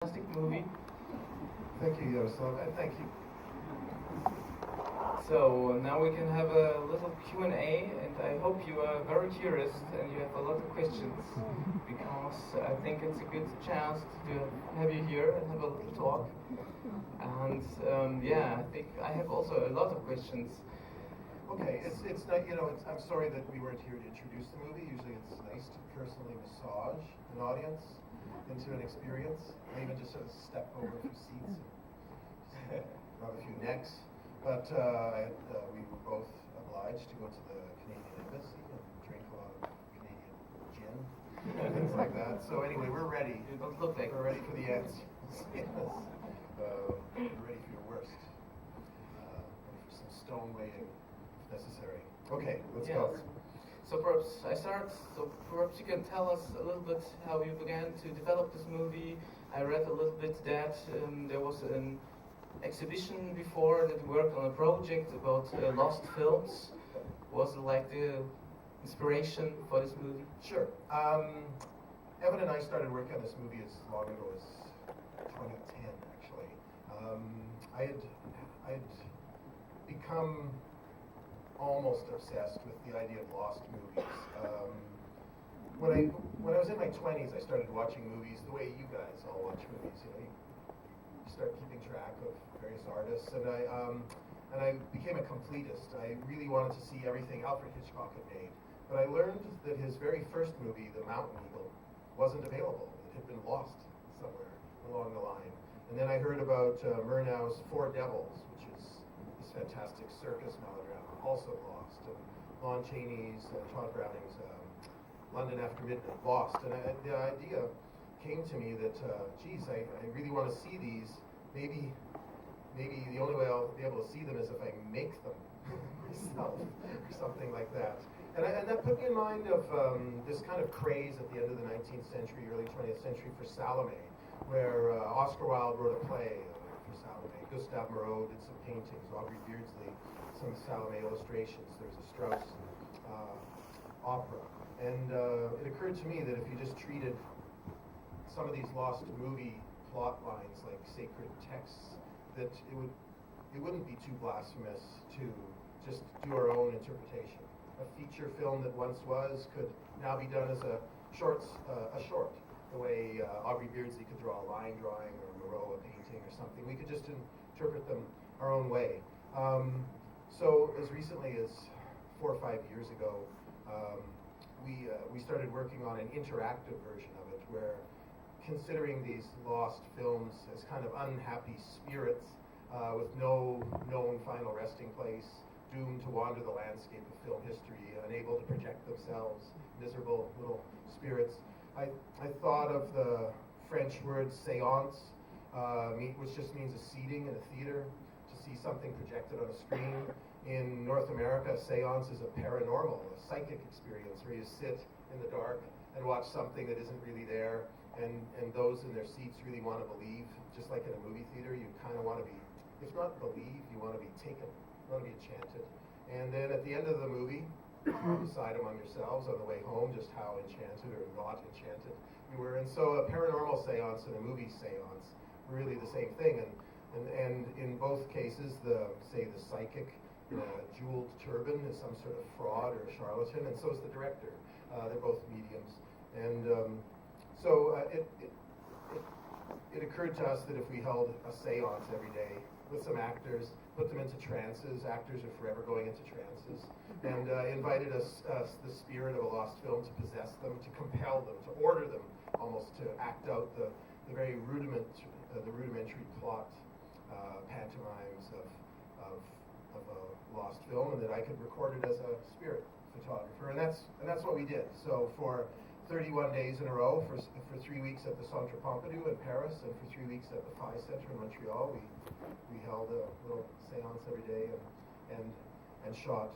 Fantastic movie. Thank you, Yaroslav, and thank you. So now we can have a little Q&A, and I hope you are very curious and you have a lot of questions, because I think it's a good chance to have you here and have a little talk. And I think I have also a lot of questions. Okay, it's not, I'm sorry that we weren't here to introduce the movie. Usually it's nice to personally massage an audience into an experience, and even just sort of step over a few seats and rub a few necks. But we were both obliged to go to the Canadian Embassy and drink a lot of Canadian gin and things like that. So anyway, we're ready. You don't look like We're ready for the answers. Yes. We're ready for your worst. Ready for some stone weighing if necessary. Okay, let's go. So perhaps I start. So perhaps you can tell us a little bit how you began to develop this movie. I read a little bit that there was an exhibition before that worked on a project about lost films. Was it like the inspiration for this movie? Sure. Evan and I started working on this movie as long ago as 2010, actually. I had become almost obsessed with the idea of lost movies. When I was in my 20s, I started watching movies the way you guys all watch movies. You start keeping track of various artists, and I became a completist. I really wanted to see everything Alfred Hitchcock had made, but I learned that his very first movie, The Mountain Eagle, wasn't available. It had been lost somewhere along the line. And then I heard about Murnau's Four Devils, which is this fantastic circus melodrama, also lost, and Lon Chaney's, Todd Browning's London After Midnight, lost. And the idea came to me that, I really want to see these. Maybe the only way I'll be able to see them is if I make them myself, or something like that. And that put me in mind of this kind of craze at the end of the 19th century, early 20th century for Salome, where Oscar Wilde wrote a play for Salome. Gustave Moreau did some paintings, Aubrey Beardsley some Salome illustrations. There's a Strauss opera. And it occurred to me that if you just treated some of these lost movie plot lines like sacred texts, that it wouldn't be too blasphemous to just do our own interpretation. A feature film that once was could now be done as a short, the way Aubrey Beardsley could draw a line drawing, or Moreau a painting or something. We could just interpret them our own way. So as recently as 4 or 5 years ago, we started working on an interactive version of it, where considering these lost films as kind of unhappy spirits with no known final resting place, doomed to wander the landscape of film history, unable to project themselves, miserable little spirits. I thought of the French word séance, which just means a seating in a theater, to see something projected on a screen. In North America, a séance is a paranormal, a psychic experience where you sit in the dark and watch something that isn't really there, and those in their seats really want to believe. Just like in a movie theater, you kind of want to be, if not believe, you want to be taken, you want to be enchanted. And then at the end of the movie, you decide among yourselves on the way home just how enchanted or not enchanted you were. And so a paranormal séance and a movie séance were really the same thing. And in both cases, the psychic in a jeweled turban is some sort of fraud or a charlatan, and so is the director. They're both mediums. And it occurred to us that if we held a séance every day with some actors, put them into trances, actors are forever going into trances, and invited us, the spirit of a lost film, to possess them, to compel them, to order them almost to act out the very rudimentary plot pantomimes of a lost film, and that I could record it as a spirit photographer, and that's what we did. So for 31 days in a row, for 3 weeks at the Centre Pompidou in Paris, and for 3 weeks at the Phi Center in Montreal, we held a little séance every day and shot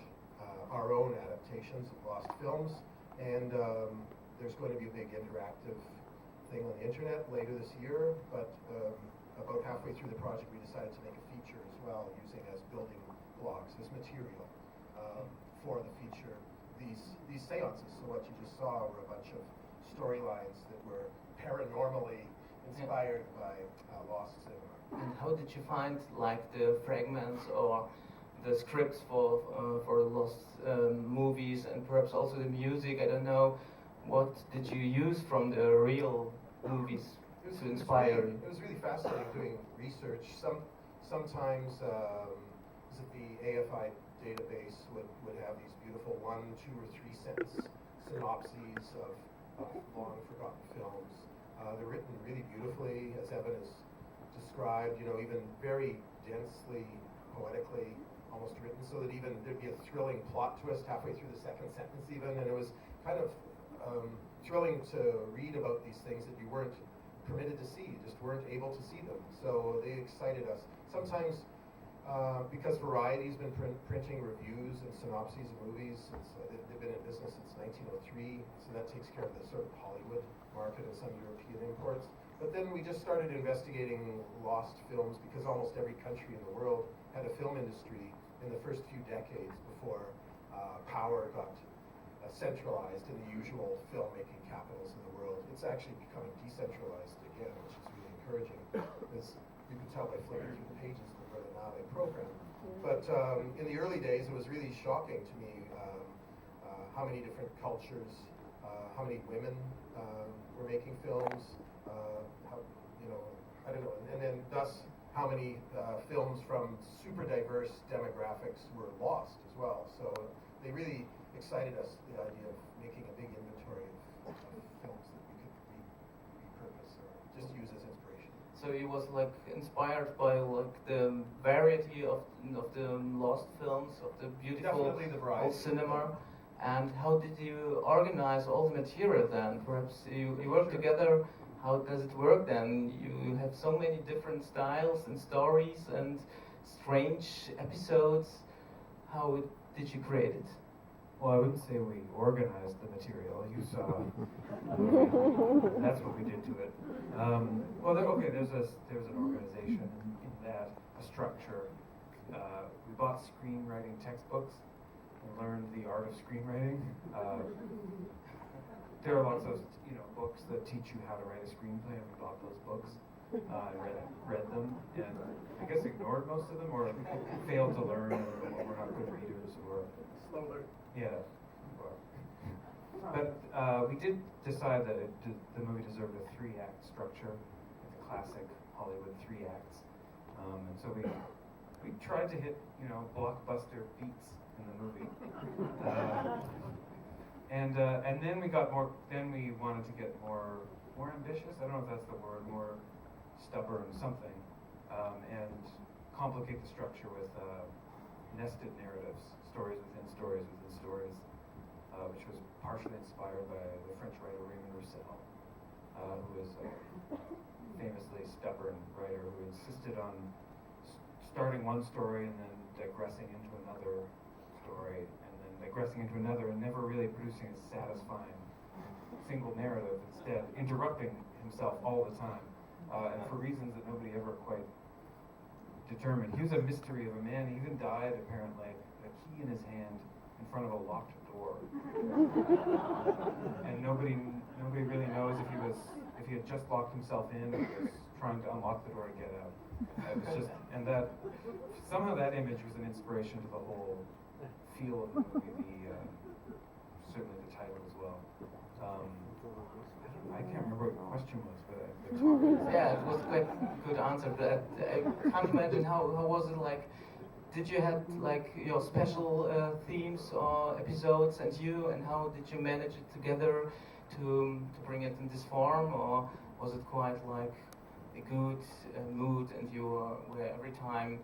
our own adaptations of lost films. And there's going to be a big interactive thing on the internet later this year, but about halfway through the project, we decided to make a feature as well, using as building blocks, as material for the feature, these seances. So what you just saw were a bunch of storylines that were paranormally inspired by lost cinema. And how did you find like the fragments or the scripts for the lost movies, and perhaps also the music? I don't know. What did you use from the real movies to inspire you? It was really fascinating doing research. Sometimes the AFI database would have these beautiful 1, 2, or 3 sentence synopses of long forgotten films. They're written really beautifully, as Evan has described, even very densely, poetically, almost written so that even there'd be a thrilling plot twist halfway through the second sentence even, and it was kind of thrilling to read about these things that you weren't permitted to see, just weren't able to see them. So they excited us. Sometimes because Variety's been printing reviews and synopses of movies since they've been in business since 1903, so that takes care of the sort of Hollywood market and some European imports. But then we just started investigating lost films because almost every country in the world had a film industry in the first few decades before power got centralized in the usual filmmaking capitals in the world. It's actually becoming decentralized again, which is really encouraging, as you can tell by flipping through the pages of the Berlinale program. But in the early days, it was really shocking to me how many different cultures, how many women were making films, I don't know, and then thus how many films from super diverse demographics were lost as well. So they really excited us, the idea of making a big inventory of films that we could repurpose or just use as inspiration. So he was like inspired by like the variety of the lost films, of the beautiful Definitely the variety. old cinema. And how did you organize all the material then? Perhaps you work together. How does it work then? You have so many different styles and stories and strange episodes. How did you create it? Well, I wouldn't say we organized the material. You saw. That's what we did to it. There's an organization in that, a structure. We bought screenwriting textbooks and learned the art of screenwriting. There are lots of books that teach you how to write a screenplay, and we bought those books. Read them, and I guess ignored most of them, or failed to learn, or were not good readers, or Slow learn. yeah. But we did decide that the movie deserved a 3-act structure, like the classic Hollywood 3 acts, and so we tried to hit blockbuster beats in the movie. And then we got more. Then we wanted to get more ambitious. I don't know if that's the word. More stubborn, something, and complicate the structure with nested narratives, stories within stories within stories, which was partially inspired by the French writer Raymond Roussel, who is a famously stubborn writer who insisted on starting one story and then digressing into another story, digressing into another, and never really producing a satisfying single narrative, instead interrupting himself all the time, and for reasons that nobody ever quite determined. He was a mystery of a man. He even died, apparently, with a key in his hand in front of a locked door. And nobody really knows if he had just locked himself in or was trying to unlock the door to get out. It was just, and that somehow that image was an inspiration to the whole feel of the movie, certainly the title as well. I can't remember what the question was, but Yeah, it was quite a good answer. But I can't imagine how was it like. Did you have like your special themes or episodes, and how did you manage it together to bring it in this form, or was it quite like a good mood, and you were every time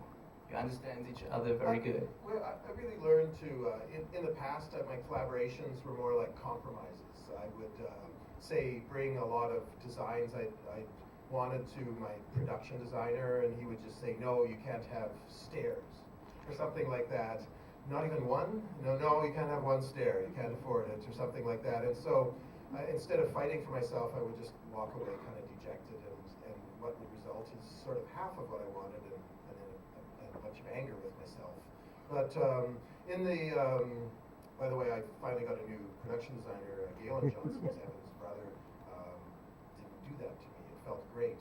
you understand each other very good? Well, I really learned to, in the past, my collaborations were more like compromises. I would say bring a lot of designs I wanted to my production designer, and he would just say, no, you can't have stairs, or something like that. Not even one? No, you can't have one stair, you can't afford it, or something like that. And so instead of fighting for myself, I would just walk away kind of dejected, and what would result is sort of half of what I wanted, and then a bunch of anger with myself. But by the way, I finally got a new production designer, Galen Johnson, Evan's brother, didn't do that to me. In felt great.